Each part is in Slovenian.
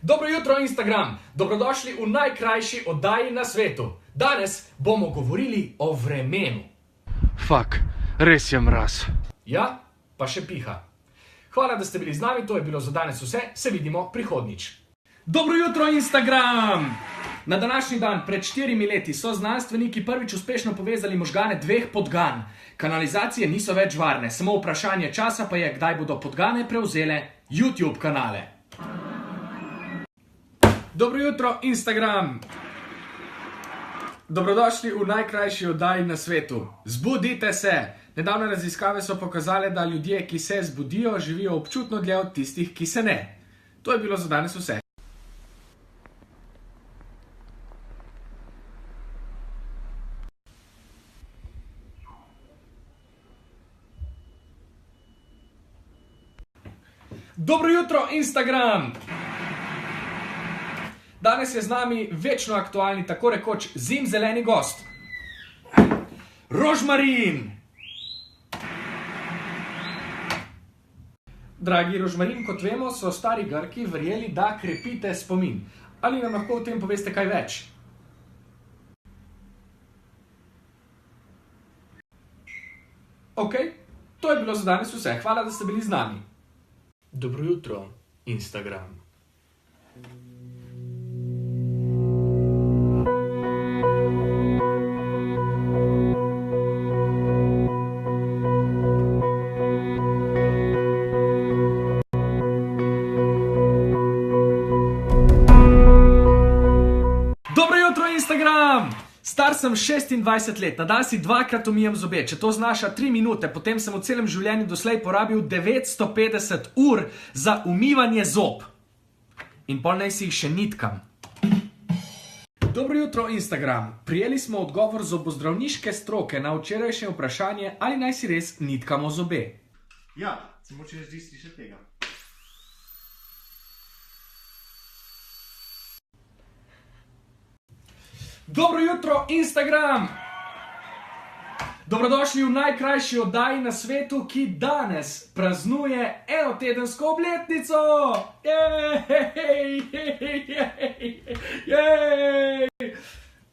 Dobro jutro, Instagram! Dobrodošli v najkrajši oddaji na svetu. Danes bomo govorili o vremenu. Fak, res je mraz. Ja, pa še piha. Hvala, da ste bili z nami, to je bilo za danes vse. Se vidimo prihodnjič. Dobro jutro, Instagram! Na današnji dan, pred 4 leti, so znanstveniki prvič uspešno povezali možgane dveh podgan. Kanalizacije niso več varne, samo vprašanje časa pa je, kdaj bodo podgane prevzele YouTube kanale. Dobro jutro, Instagram! Dobrodošli v najkrajši oddaji na svetu. Zbudite se! Nedavne raziskave so pokazale, da ljudje, ki se zbudijo, živijo občutno dlje od tistih, ki se ne. To je bilo za danes vse. Dobro jutro, Instagram! Danes je z nami večno aktualni, tako rekoč zimzeleni gost. Rožmarin! Dragi Rožmarin, kot vemo, so stari Grki verjeli, da krepite spomin. Ali nam lahko o tem poveste kaj več? Ok, to je bilo za danes vse. Hvala, da ste bili z nami. Dobro jutro, Instagram. Dobro jutro, Instagram! Star sem 26 let, na dan si 2-krat umijem zobe. Če to znaša 3 minute, potem sem v celem življenju doslej porabil 950 ur za umivanje zob. In pol naj si jih še nitkam. Dobro jutro, Instagram! Prijeli smo odgovor zobozdravniške stroke na včerajšnje vprašanje, ali naj si res nitkamo zobe. Ja, samo če ne zdi slišati tega. Dobro jutro, Instagram! Dobrodošli v najkrajši oddaji na svetu, ki danes praznuje enotedensko obletnico! Jej!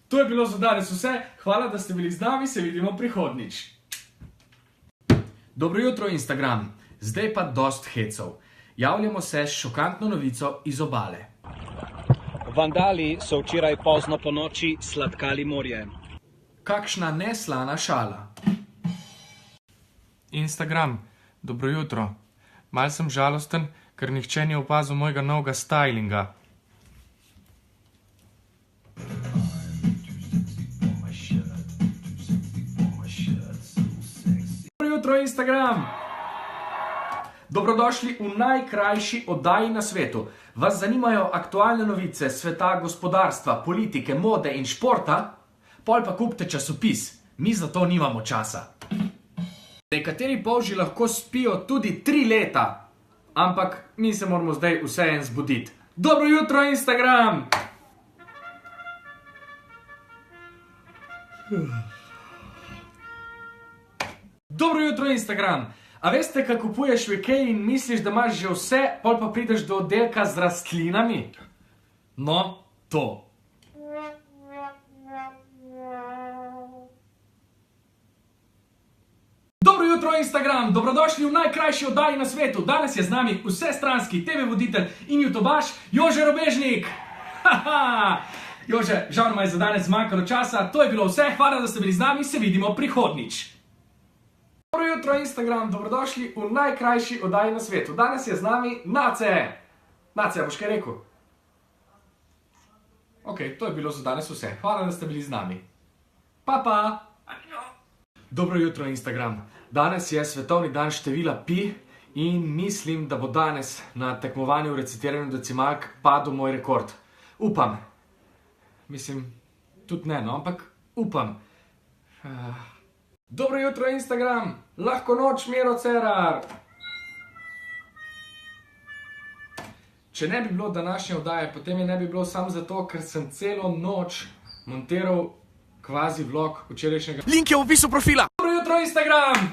To je bilo za danes vse. Hvala, da ste bili z nami, se vidimo prihodnjič. Dobro jutro, Instagram! Zdaj pa dost hecov. Javljamo se s šokantno novico iz obale. Vandali so včeraj pozno po noči sladkali morje. Kakšna neslana šala. Instagram, dobro jutro. Mal sem žalosten, ker nihče ni opazil mojega novega stylinga. Dobro jutro, Instagram! Dobrodošli v najkrajši oddaji na svetu. Vas zanimajo aktualne novice sveta gospodarstva, politike, mode in športa? Pol pa kupite časopis. Mi za to nimamo časa. Nekateri polži lahko spijo tudi 3 leta. Ampak mi se moramo zdaj vseeno zbuditi. Dobro jutro, Instagram! Dobro jutro, Instagram! A veste, kaj kupuješ v Ikeji in misliš, da imaš že vse, pol pa prideš do oddelka z rastlinami? No, to. Dobro jutro, Instagram! Dobrodošli v najkrajši oddaji na svetu. Danes je z nami vsestranski TV voditelj in youtubaš Jože Robežnik. Jože, žal nam je za danes zmanjkalo časa. To je bilo vse. Hvala, da ste bili z nami. Se vidimo prihodnjič. Dobro jutro, Instagram, dobrodošli v najkrajši oddaji na svetu. Danes je z nami Nace. Nace, boš kaj rekel? Ok, to je bilo za danes vse. Hvala, da ste bili z nami. Pa, pa! Dobro jutro, Instagram. Danes je svetovni dan števila pi in mislim, da bo danes na tekmovanju v recitiranju decimalk padel moj rekord. Upam. Mislim, tudi ne, no, ampak upam. Dobro jutro, Instagram! Lahko noč, Miro Cerar! Če ne bi bilo današnje oddaje, potem je ne bi bilo samo zato, ker sem celo noč montiral kvazi vlog včerajšnjega. Link je v opisu profila! Dobro jutro, Instagram!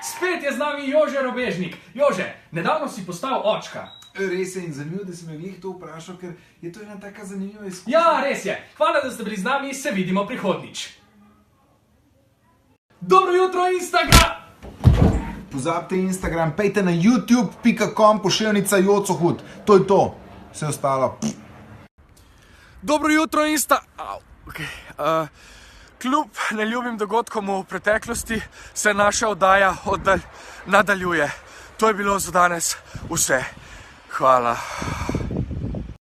Spet je z nami Jože Robežnik. Jože, nedavno si postal očka. Res je in zanimivo, da si me glih to vprašal, ker je to ena taka zanimiva izkušnja. Ja, res je. Hvala, da ste bili z nami, se vidimo prihodnič. Dobro jutro, Instagram! Pozabite Instagram, pejte na youtube.com pošiljnica Jocohud. To je to. Vse ostalo. Dobro jutro, Kljub neljubim dogodkom v preteklosti se naša oddaja nadaljuje. To je bilo za danes vse. Hvala.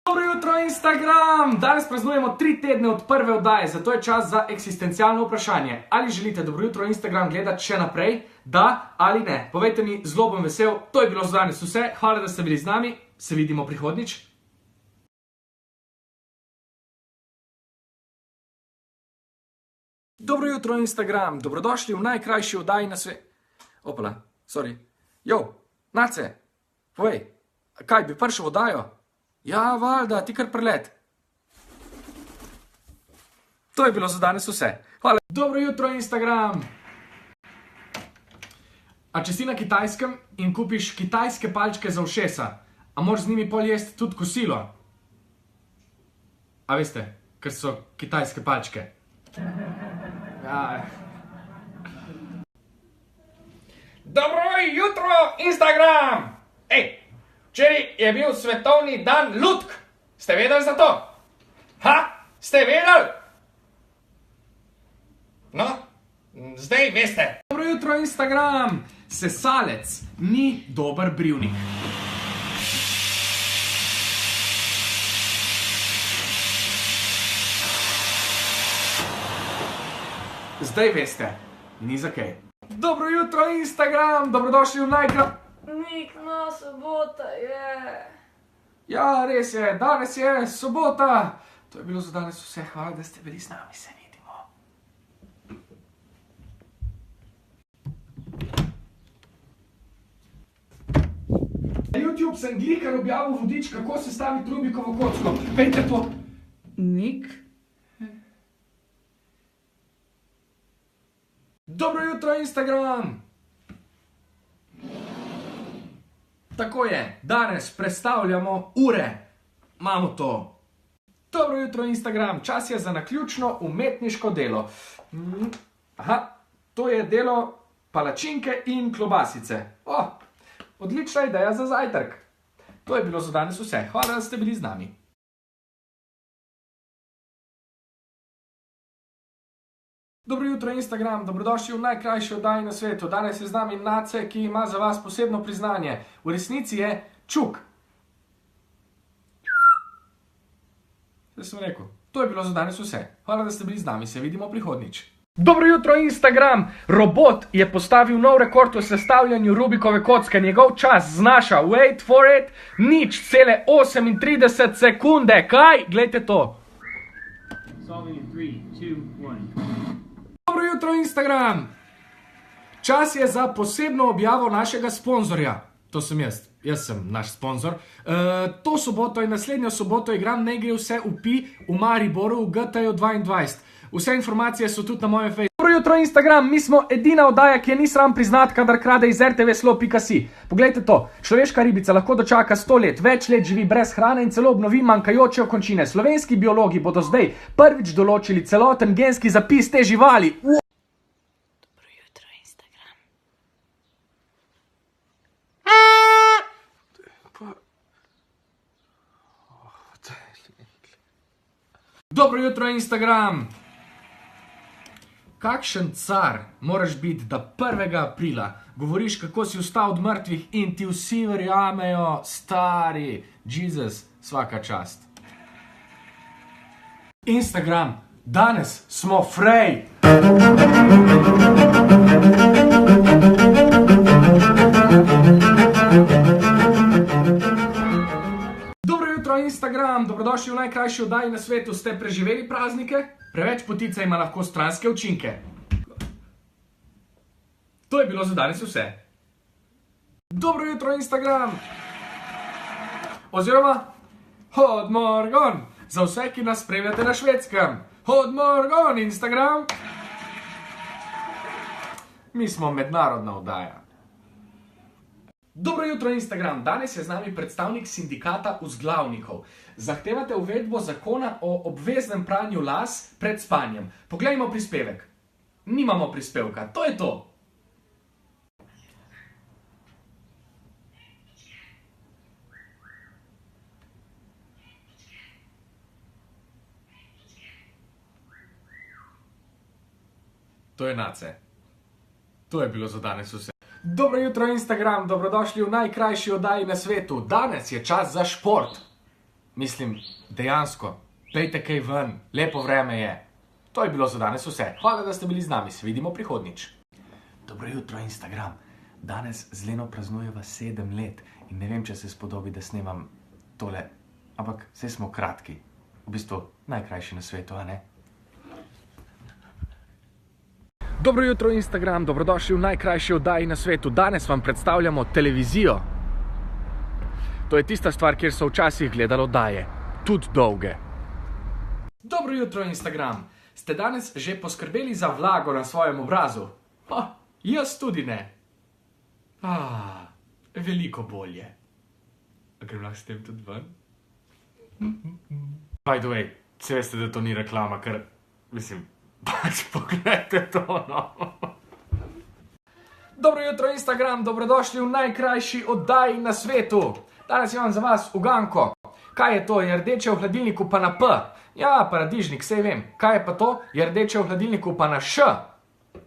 Dobro jutro, Instagram! Danes praznujemo 3 tedne od prve oddaje, zato je čas za eksistencialno vprašanje. Ali želite Dobro jutro, Instagram gledati še naprej? Da ali ne? Povejte mi, zelo bom vesel. To je bilo za danes vse. Hvala, da ste bili z nami. Se vidimo prihodnič. Dobro jutro, Instagram. Dobrodošli v najkrajši oddaji na svetu. Opala, sorry. Jo, Nace, povej, kaj bi prišel v oddajo? Ja, valjda, ti kar prelet. To je bilo za danes vse. Hvala. Dobro jutro, Instagram. A če si na Kitajskem in kupiš kitajske palčke za ušesa, a moraš z njimi pol jesti tudi kosilo? A veste, ker so kitajske palčke. Ja. Dobro jutro, Instagram! Ej, včeraj je bil svetovni dan lutk. Ste vedeli za to? Ha? Ste vedeli? No, zdaj veste. Dobro jutro, Instagram! Sesalec ni dober brivnik. Zdaj veste, ni za kaj. Dobro jutro, Instagram! Dobrodošli v Nik, no, sobota je. Ja, res je, danes je sobota. To je bilo za danes vse. Hvala, da ste bili z nami. Se vidimo. Na YouTube sem glikar objavil vodič, kako sestaviti Rubikovo kocko. Pejte to. Nik? Dobro jutro, Instagram! Tako je, danes predstavljamo ure. Imamo to. Dobro jutro, Instagram. Čas je za naključno umetniško delo. Aha, to je delo palačinke in klobasice. Odlična ideja za zajtrk. To je bilo za danes vse. Hvala, da ste bili z nami. Dobro jutro, Instagram. Dobrodošli v najkrajši oddaji na svetu. Danes je z nami Nace, ki ima za vas posebno priznanje. V resnici je Čuk. Zdaj sem rekel. To je bilo za danes vse. Hvala, da ste bili z nami. Se vidimo prihodnič. Dobro jutro, Instagram. Robot je postavil nov rekord v sestavljanju Rubikove kocke. Njegov čas znaša, wait for it, 0,38 sekunde. Kaj? Glejte to. Solving in 3, 2, 1. Dobro jutro, Instagram! Čas je za posebno objavo našega sponzorja. To sem jaz. Jaz sem naš sponzor. To soboto in naslednjo soboto igram Ne gre vse v Pi v Mariboru v GT-ju 22. Vse informacije so tudi na mojem Facebooku. Dobro jutro, Instagram! Mi smo edina oddaja, ki je ni sram priznati, kadar krade iz rtvslo.si. Poglejte to. Človeška ribica lahko dočaka 100 let, več let živi brez hrane in celo obnovi manjkajoče okončine. Slovenski biologi bodo zdaj prvič določili celoten genski zapis te živali. Dobro jutro, Instagram. Dobro jutro, Instagram! Kakšen car moraš biti, da 1. aprila govoriš, kako si vstal od mrtvih in ti vsi verjamejo, stari, Jezus, svaka čast. Instagram, danes smo frej! Dobro jutro, Instagram, dobrodošli v najkrajši oddaji na svetu. Ste preživeli praznike? Preveč potica ima lahko stranske učinke. To je bilo za danes vse. Dobro jutro, Instagram! Oziroma, hod morgon! Za vse, ki nas spremljate na Švedskem. Hod morgon, Instagram! Mi smo mednarodna oddaja. Dobro jutro, Instagram. Danes je z nami predstavnik sindikata vzglavnikov. Zahtevate uvedbo zakona o obveznem pranju las pred spanjem. Poglejmo prispevek. Nimamo prispevka, to je to. To je nace. To je bilo za danes vse. Dobro jutro, Instagram, dobrodošli v najkrajši oddaji na svetu. Danes je čas za šport. Mislim, dejansko, pejte kaj ven, lepo vreme je. To je bilo za danes vse. Hvala, da ste bili z nami, se vidimo prihodnjič. Dobro jutro, Instagram. Danes z Leno praznujeva 7 let in ne vem, če se spodobi, da snemam tole, ampak vse smo kratki. V bistvu najkrajši na svetu, a ne? Dobro jutro, Instagram, dobrodošli v najkrajši oddaji na svetu. Danes vam predstavljamo televizijo. To je tista stvar, kjer so včasih gledali oddaje, tudi dolge. Dobro jutro, Instagram. Ste danes že poskrbeli za vlago na svojem obrazu? Pa, jaz tudi ne. Veliko bolje. A grem lahko s tem tudi ven? By the way, se veste, da to ni reklama, ker, mislim, pač pogledajte to, no. Dobro jutro, Instagram, dobrodošli v najkrajši oddaji na svetu. Danes imam za vas uganko. Kaj je to? Je rdeče v hladilniku pa na P. Ja, paradižnik, sej vem. Kaj je pa to? Je rdeče v hladilniku pa na Š.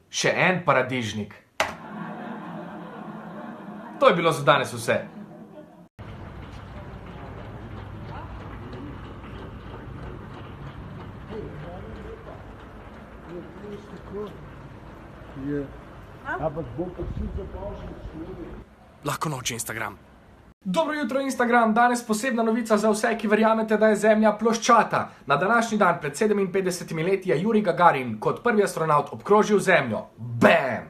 Še en paradižnik. To je bilo za danes vse. Lahko noč, Instagram. Dobro jutro, Instagram. Danes posebna novica za vse, ki verjamete, da je Zemlja ploščata. Na današnji dan pred 57 leti je Jurij Gagarin kot prvi astronaut obkrožil Zemljo. Bam!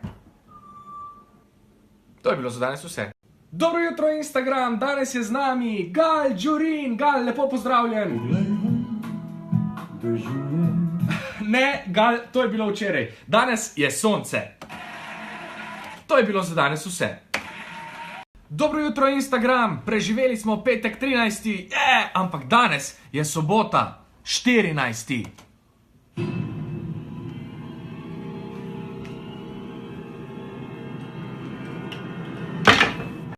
To je bilo za danes vse. Dobro jutro, Instagram. Danes je z nami Gal Đurin. Gal, lepo pozdravljen. Ne, Gal, to je bilo včeraj. Danes je sonce. To je bilo za danes vse. Dobro jutro, Instagram. Preživeli smo petek 13. Ampak danes je sobota 14.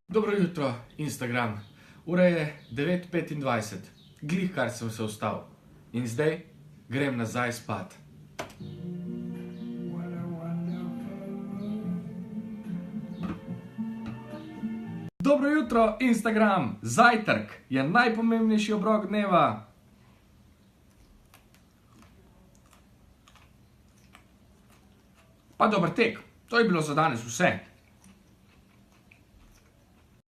Dobro jutro, Instagram. Ura je 9:25. Glih kar sem se vstal. In zdaj grem nazaj spat. Dobro jutro, Instagram. Zajtrk je najpomembnejši obrok dneva. Pa dober tek. To je bilo za danes vse.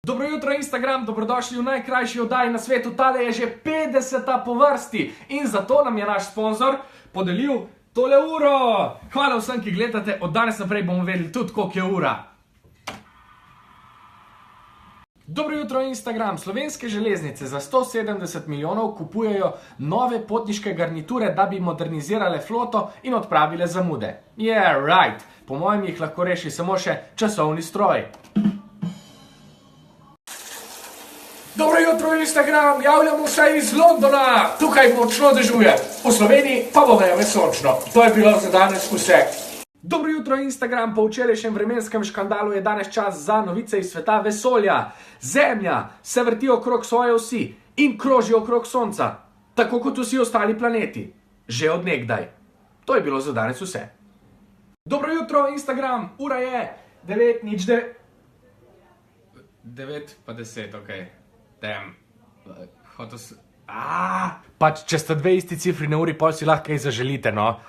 Dobro jutro, Instagram, dobrodošli v najkrajši oddaji na svetu. Tale je že 50. po vrsti in zato nam je naš sponzor podelil tole uro. Hvala vsem, ki gledate, od danes naprej bomo vedeli tudi, koliko je ura. Dobro jutro, Instagram. Slovenske železnice za 170 milijonov kupujejo nove potniške garniture, da bi modernizirale floto in odpravile zamude. Yeah, right. Po mojem jih lahko reši samo še časovni stroj. Dobro jutro, Instagram. Javljamo se iz Londona. Tukaj močno dežuje. V Sloveniji pa bo vreme sončno. To je bilo za danes vse. Dobro jutro, Instagram. Po včerajšnjem vremenskem škandalu je danes čas za novice iz sveta vesolja. Zemlja se vrti okrog svoje osi in kroži okrog Sonca, tako kot vsi ostali planeti. Že od nekdaj. To je bilo za danes vse. Dobro jutro, Instagram. Ura je 9:09. 9:10, okej. Pač, če sta dve isti cifri na uri, pol si lahko kaj zaželite, no.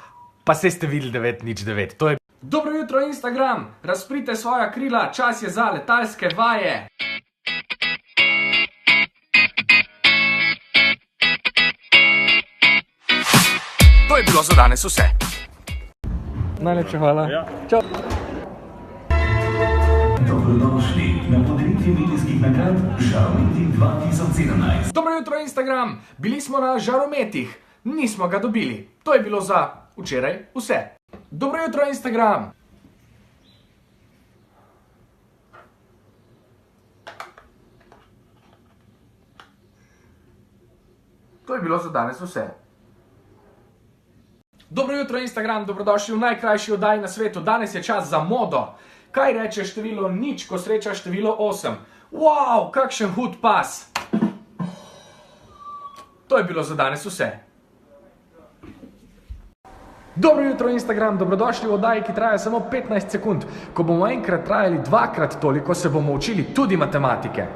Pa sej ste videli 9:09, to je... Dobro jutro, Instagram. Razprite svoja krila, čas je za letalske vaje. To je bilo za danes vse. Najlepša hvala. Čau. Dobrodošli na podelitvi medijskih nagrad Žarometi 2017. Dobro jutro, Instagram. Bili smo na žarometih. Nismo ga dobili. To je bilo za včeraj vse. Dobro jutro, Instagram. To je bilo za danes vse. Dobro jutro, Instagram, dobrodošli v najkrajši oddaji na svetu. Danes je čas za modo. Kaj reče število 0, ko sreča število 8? Wow, kakšen hud pas! To je bilo za danes vse. Dobro jutro, Instagram, dobrodošli v oddaji, ki traja samo 15 sekund. Ko bomo enkrat trajali dvakrat toliko, se bomo učili tudi matematike.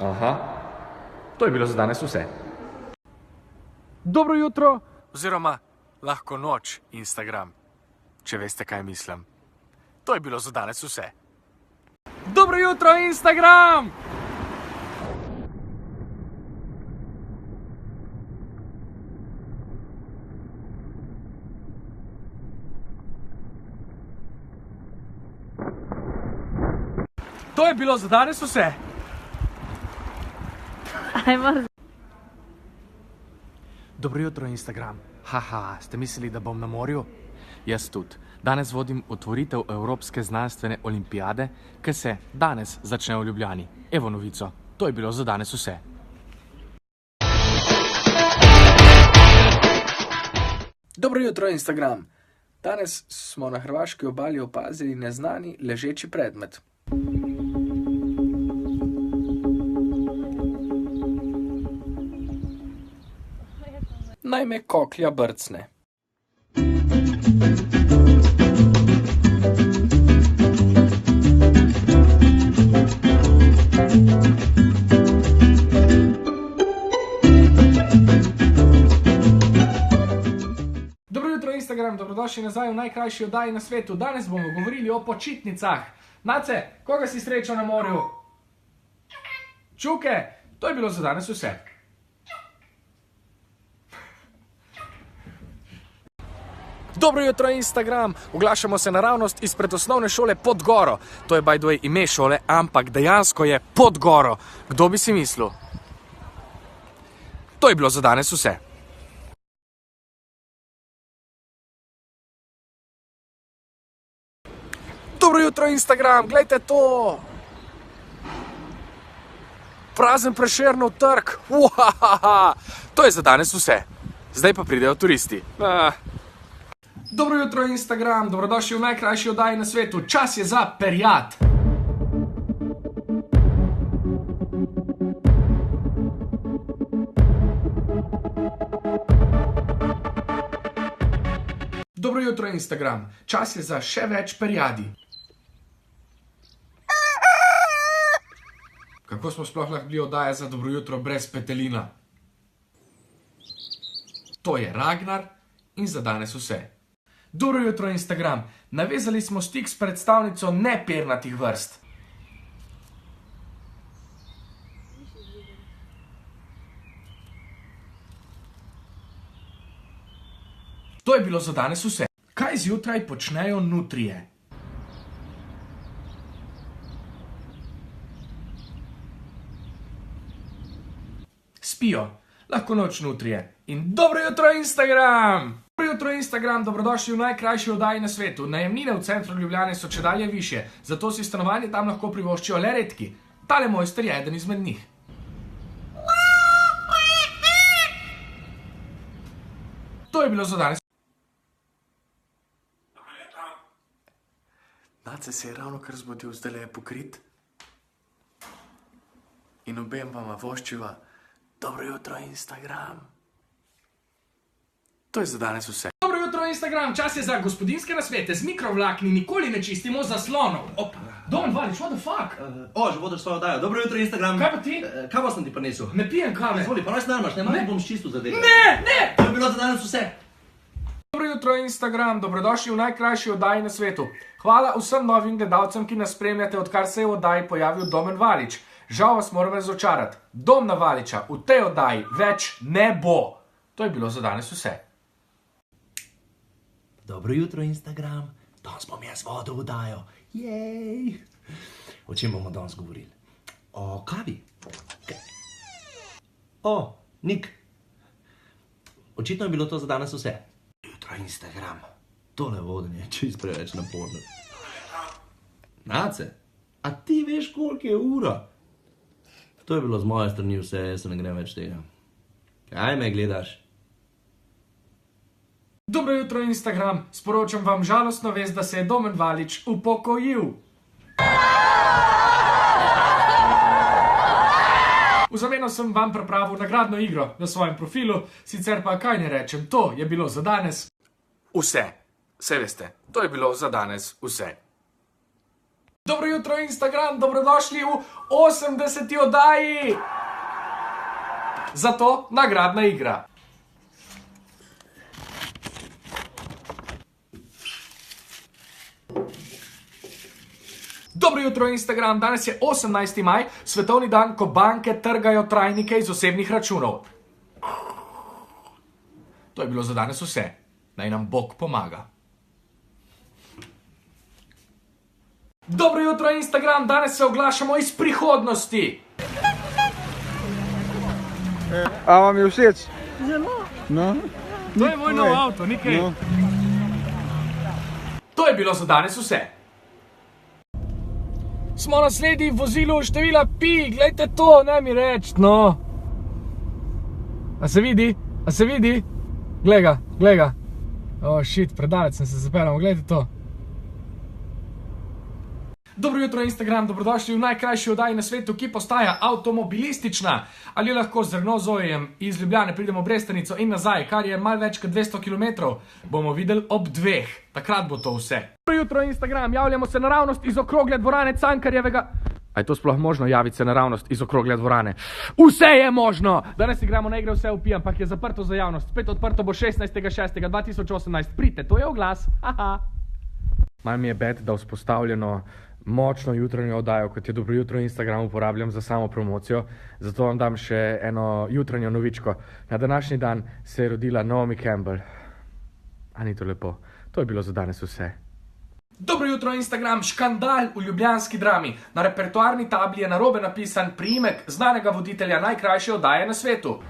Aha, to je bilo za danes vse. Dobro jutro, Oziroma, lahko noč, Instagram, če veste, kaj mislim. To je bilo za danes vse. dobro jutro, Instagram! To je bilo za danes vse. Dobro jutro, Instagram. Haha, ste mislili, da bom na morju? Jaz tudi. Danes vodim otvoritev Evropske znanstvene olimpijade, ki se danes začne v Ljubljani. Evo novico. To je bilo za danes vse. Dobro jutro, Instagram. Danes smo na hrvaški obali opazili neznani ležeči predmet. Naj me koklja brcne. Dobro jutro, Instagram, dobrodošli nazaj v najkrajši oddaji na svetu. Danes bomo govorili o počitnicah. Nace, koga si srečal na morju? Čuke, to je bilo za danes vse. Dobro jutro, Instagram! Oglašamo se naravnost izpred osnovne šole Podgoro. To je by the way ime šole, ampak dejansko je Podgoro. Kdo bi si mislil? To je bilo za danes vse. Dobro jutro, Instagram! Glejte to! Prazen Prešernov trg! Uhahaha! To je za danes vse. Zdaj pa pridejo turisti. Dobro jutro, Instagram, dobrodošli v najkrajši oddaji na svetu. Čas je za perjad. Dobro jutro, Instagram, čas je za še več perjadi. Kako smo sploh lahko bili oddaja za dobro jutro brez petelina? To je Ragnar in za danes vse. Dobro jutro, Instagram. Navezali smo stik s predstavnico nepernatih vrst. To je bilo za danes vse. Kaj zjutraj počnejo nutrije? Spijo. Lahko noč nutrije. In dobro jutro, Instagram! Dobro jutro, Instagram, dobrodošli v najkrajši oddaji na svetu. Najemnine v centru Ljubljane so čedalje višje, zato si stanovanje tam lahko privoščijo le redki. Tale mojster je eden izmed njih. To je bilo za danes. Nace se je ravno kar zbudil, zdaj je pokrit. In obem vama voščiva. Dobro jutro, Instagram. To je za danes vse. Dobro jutro, Instagram. Čas je za gospodinjske nasvete. Z mikrovlakni nikoli ne čistimo zaslonov. Opa. Don Valič, what the fuck? Že vodiš svojo oddajo. Dobro jutro, Instagram. Kaj pa ti? Kavo sem ti prinesel. Ne pijem kave. Izvoli, pa naj snamaš, ne bom čistil zadevo. Ne! To je bilo za danes vse. Dobro jutro, Instagram. Dobrodošli v najkrajši oddaji na svetu. Hvala vsem novim gledalcem, ki nas spremljate, odkar se je v oddaji pojavil Domen Valič. Žal vas moram razočarati. Domna Valiča v tej oddaji več ne bo. To je bilo za danes vse. Dobro jutro, Instagram. Danes bom jaz vodil oddajo. Jej! O čem bomo danes govorili? O kavi. Nik. Očitno je bilo to za danes vse. Jutro, Instagram. Tole vodenje je čist preveč naporno. Nace, a ti veš, koliko je ura? To je bilo z moje strani vse, jaz se ne grem več tega. Kaj me gledaš? Dobro jutro, Instagram. Sporočam vam žalostno vest, da se je Domen Valič upokojil. V zameno sem vam pripravil nagradno igro na svojem profilu, sicer pa kaj ne rečem, to je bilo za danes. Vse. Saj veste, to je bilo za danes vse. Dobro jutro, Instagram, dobrodošli v 80. oddaji. Zato nagradna igra. Dobro jutro, Instagram, danes je 18. maj, svetovni dan, ko banke trgajo trajnike iz osebnih računov. To je bilo za danes vse. Naj nam Bog pomaga. Dobro jutro, Instagram, danes se oglašamo iz prihodnosti. A vam je všeč? To je moj nov avto, nekaj. To je bilo za danes vse. Smo na sledi vozilu števila pi, glejte to, ne mi reč, no. A se vidi? A se vidi? Glej ga, glej ga. Oh, shit, predalec sem se zapeljal, glejte to. Dobro jutro, Instagram, dobrodošli v najkrajši oddaji na svetu, ki postaja avtomobilistična. Ali lahko z Renault Zoejem iz Ljubljane pridemo v Brestanico in nazaj, kar je malo več kot 200 km, bomo videli ob 2. Takrat bo to vse. Dobro jutro, Instagram, javljamo se naravnost iz okrogle dvorane Cankarjevega. A je to sploh možno javiti se naravnost iz okrogle dvorane? Vse je možno! Danes igramo na igre Vse vpi, ampak je zaprto za javnost. Spet odprto bo 16.6.2018. Pridite, to je oglas. Haha. Malo mi je bed, da vzpostavljeno močno jutranjo oddajo, kot je Dobro jutro Instagram, uporabljam za samo promocijo, zato vam dam še eno jutranjo novičko. Na današnji dan se je rodila Naomi Campbell. A ni to lepo? To je bilo za danes vse. Dobro jutro, Instagram, škandal v ljubljanski drami. Na repertoarni tabli je narobe napisan priimek znanega voditelja najkrajše oddaje na svetu.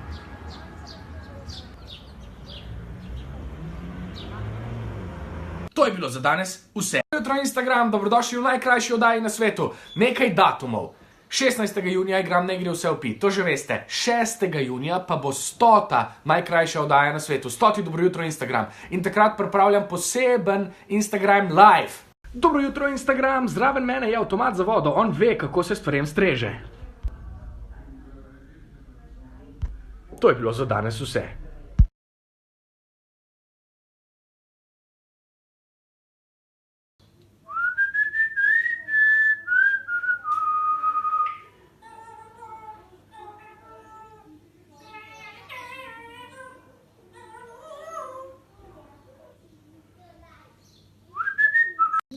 To je bilo za danes vse. Dobro jutro, Instagram, dobrodošli v najkrajši oddaji na svetu. Nekaj datumov. 16. junija igram na igre Vse vpi, to že veste. 6. junija pa bo 100. najkrajša oddaja na svetu. 100. Dobro jutro, Instagram. In takrat pripravljam poseben Instagram live. Dobro jutro, Instagram, zraven mene je avtomat za vodo. On ve, kako se stvarem streže. To je bilo za danes vse.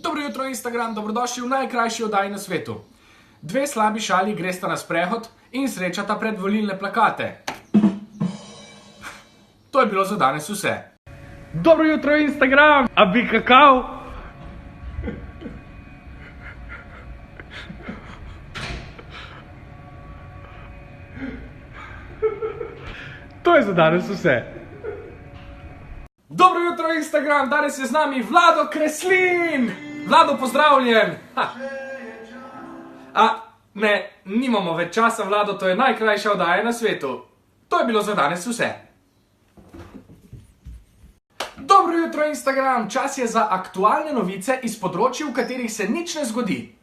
Dobro jutro, Instagram, dobrodošli v najkrajši oddaji na svetu. 2 slabi šali gresta na sprehod in srečata predvolilne plakate. To je bilo za danes vse. Dobro jutro, Instagram, a bi kakav? To je za danes vse. Dobro jutro, Instagram, danes je z nami Vlado Kreslin. Vlado, pozdravljen. Ne, nimamo več časa, Vlado, to je najkrajša oddaja na svetu. To je bilo za danes vse. Dobro jutro, Instagram, čas je za aktualne novice iz področij, v katerih se nič ne zgodi.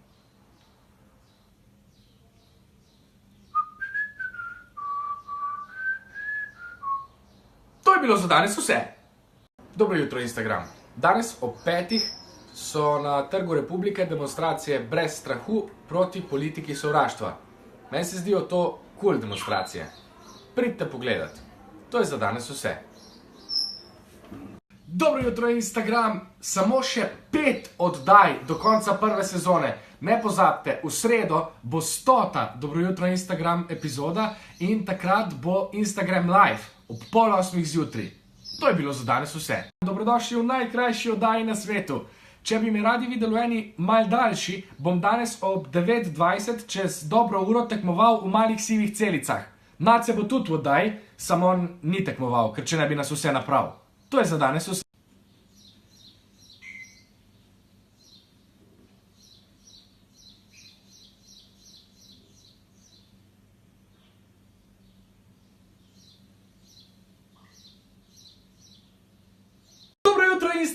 To je bilo za danes vse. Dobro jutro, Instagram. Danes ob 5. so na Trgu Republike demonstracije brez strahu proti politiki sovraštva. Meni se zdijo to cool demonstracije. Pridite pogledat. To je za danes vse. Dobro jutro, Instagram. Samo še 5 oddaj do konca prve sezone. Ne pozabite, v sredo bo 100. Dobro jutro, Instagram epizoda in takrat bo Instagram live ob 7:30 zjutraj. To je bilo za danes vse. Dobrodošli v najkrajši oddaji na svetu. Če bi me radi videli v eni mal daljši, bom danes ob 9:20 čez dobro uro tekmoval v malih sivih celicah. Nace bo tudi v oddaji, samo on ni tekmoval, ker če ne bi nas vse napravil. To je za danes vse.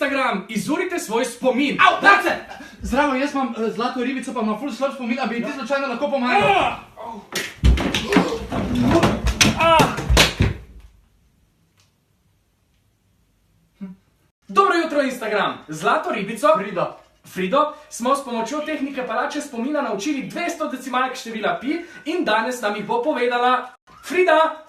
Instagram, izurite svoj spomin. Dace! Zdravo, jaz imam zlato ribico, pa imam ful slab spomin, a bi ti slučajno lahko pomagal? Dobro jutro, Instagram. Zlato ribico Frido. Frido smo s pomočjo tehnike palače spomina naučili 200 decimalk števila pi in danes nam jih bo povedala Frida.